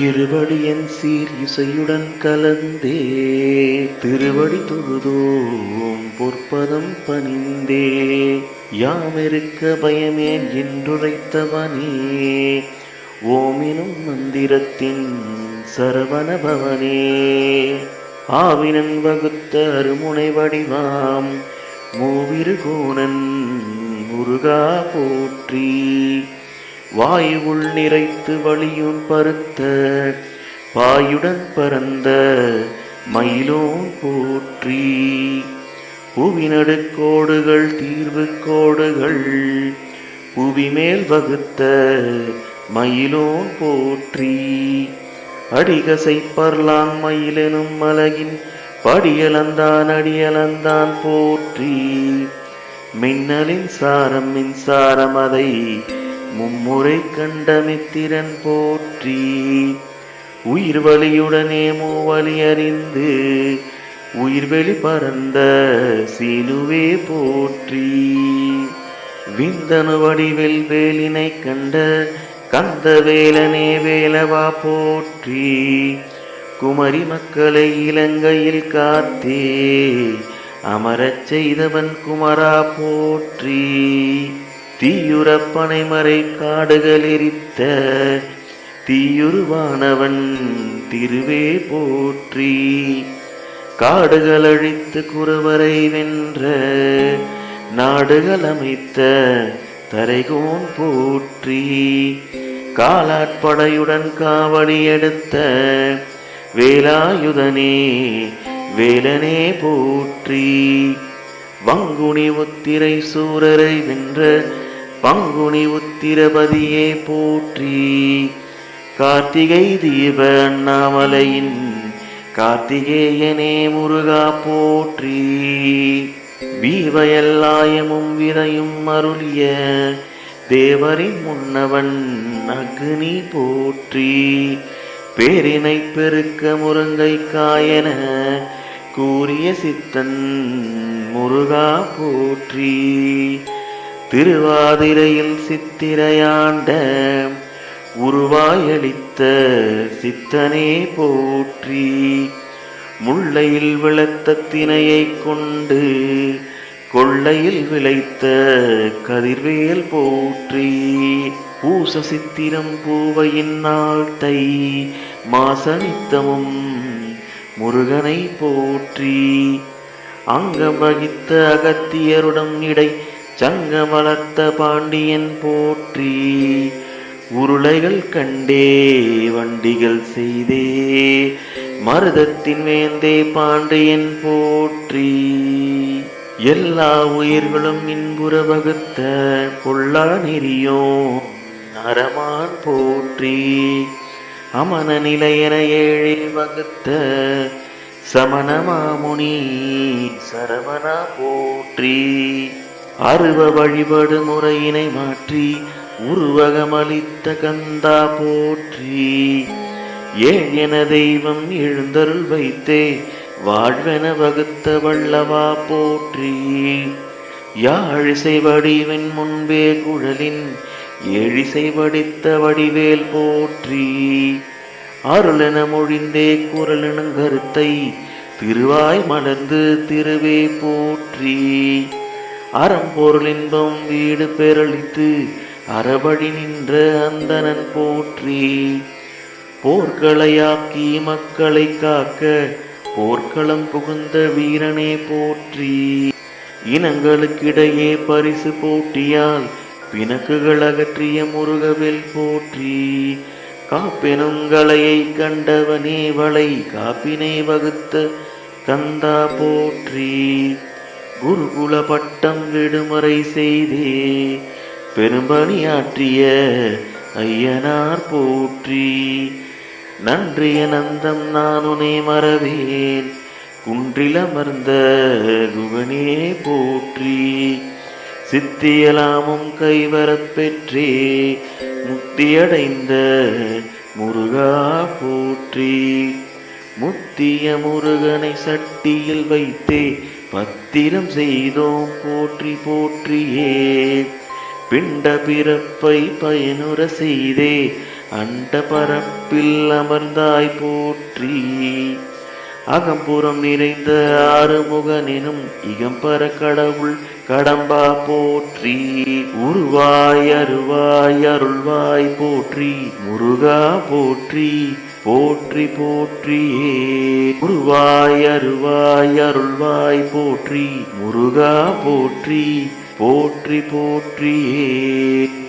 இருவடியன் சீர் இசையுடன் கலந்தே திருவடி தொழுதோம் பொற்பதம் பணிந்தே யாமிருக்க பயமேன் என்றுரைத்தவனே ஓமினும் மந்திரத்தின் சரவணபவனே ஆவினன் வகுத்த அருமுனை வடிவாம் மூவிருகோணன் முருகா போற்றி வாயுவுள் நிறைத்து வழியுன் பருத்த பாயுடன் பரந்த மயிலோன் போற்றி புவிநடுக்கோடுகள் தீர்வு கோடுகள் புவிமேல் வகுத்த மயிலோன் போற்றி அடிகசை பர்லாங் மயிலெனும் மலகின் படியலந்தான் அடியலந்தான் போற்றி மின்னலின் சாரம் மின்சாரம் அதை மும்முறை கண்ட மித்திரன் போற்றி உயிர்வலியுடனே மூவலி அறிந்து உயிர்வெளி பரந்த சீனுவே போற்றி விந்தனு வடிவில் வேலினை கண்ட கந்த வேலனே வேலவா போற்றி குமரி மக்களை இலங்கையில் காத்தே அமரச் செய்தவன் குமரா போற்றி தீயுரப்பனை மறை காடுகள் எரித்த தீயுருவானவன் திருவே போற்றி காடுகள் அழித்து குறவரை வென்ற நாடுகள் அமைத்த தரைகோன் போற்றி காலாட்படையுடன் காவடி எடுத்த வேலாயுதனே வேலனே போற்றி வங்குனி உத்திரை சூரரை வென்ற பங்குனி உத்திரபதியே போற்றி கார்த்திகை தீப அண்ணாமலையின் கார்த்திகேயனே முருகா போற்றி வீவையல்லாயமும் விதையும் அருளிய தேவரின் முன்னவன் அக்னி போற்றி பேரினை பெருக்க முருங்கை காயன கூறிய சித்தன் முருகா போற்றி திருவாதிரையில் சித்திரையாண்ட உருவாயளித்த சித்தனே போற்றி முல்லையில் விளத்த தினையை கொண்டு கொள்ளையில் விளைத்த கதிர்வேல் போற்றி பூச சித்திரம் பூவையின் நாள் தை மாசனித்தமும் முருகனை போற்றி அங்கம் வகித்த அகத்தியருடன் இடை சங்கம் வளர்த்த பாண்டியன் போற்றி உருளைகள் கண்டே வண்டிகள் செய்தே மருதத்தின் வேந்தே பாண்டியன் போற்றி எல்லா உயிர்களும் இன்புற வகுத்த பொல்லா நெறியோ நரமான் போற்றி அமன நிலையென ஏழே வகுத்த சமணமாமுனி சரவணா போற்றி அருவ வழிபடு முறையினை மாற்றி உருவகமளித்த கந்தா போற்றி ஏழென தெய்வம் எழுந்தருள் வைத்தே வாழ்வென வகுத்த வல்லவா போற்றி யாழிசை வடிவின் முன்பே குழலின் ஏழிசை வடித்த வடிவேல் போற்றி அருளென மொழிந்தே குரலெனும் கருத்தை திருவாய் மலர்ந்து திருவே போற்றி அறம்பொருள் இன்பம் வீடு பேரளித்து அறவழி நின்ற அந்தணன் போற்றி போர்களையாக்கி மக்களை காக்க போர்க்களம் புகுந்த வீரனே போற்றி இனங்களுக்கிடையே பரிசு போட்டியால் பிணக்குகள் அகற்றிய முருகவேல் போற்றி காப்பெனுங்களையை கண்டவனே வளை காப்பினை வகுத்த கந்தா போற்றி குருகுல பட்டம் விடுமுறை செய்தே பெரும்பணியாற்றிய ஐயனார் போற்றி நன்றிய நந்தம் நானுனே மறவேன் குன்றிலமர்ந்த குகனே போற்றி சித்தியலாமும் கைவரப் பெற்றே முக்தியடைந்த முருகா போற்றி முத்திய முருகனை சட்டியில் வைத்தே பத்திரம் செய்தோம் போற்றி போற்றியே பிண்ட பிறப்பை பயனுற செய்தே அண்ட பரப்பில் அமர்ந்தாய் போற்றி. அகம்புறம் நிறைந்த ஆறுமுகனெனும் இகம்பர கடவுள் கடம்பா போற்றி. உருவாய் அருவாய் அருள்வாய் போற்றி. முருகா போற்றி போற்றி போற்றியே. உருவாய் அருவாய் அருள்வாய் போற்றி. முருகா போற்றி போற்றி போற்றியே.